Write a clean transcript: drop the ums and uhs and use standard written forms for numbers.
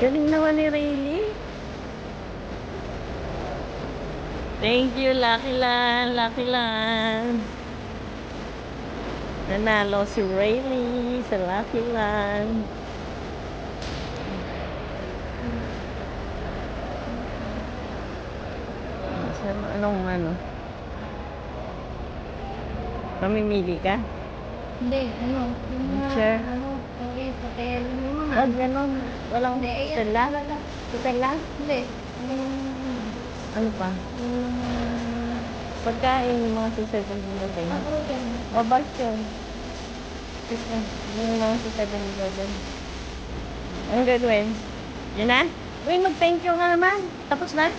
Galing naman ni Rayleigh. Thank you, Lucky Land. Lucky Land. Nanalo si Rayleigh sa Lucky Land. Anong ano? Pamimili ka? Hindi, ano? Yung mga, Sure. ano, okay, hotel, yung mga. Wag ganun. Walang Hindi, hotel lang? Hotel lang? Hindi. Ano pa? Pagkain, yung mga susunod na tayo. Ako dyan. O, bus yun. Yung mga susunod na tayo. Ang gagawin? Yun na? Uy, mag-thank you nga naman. Tapos na?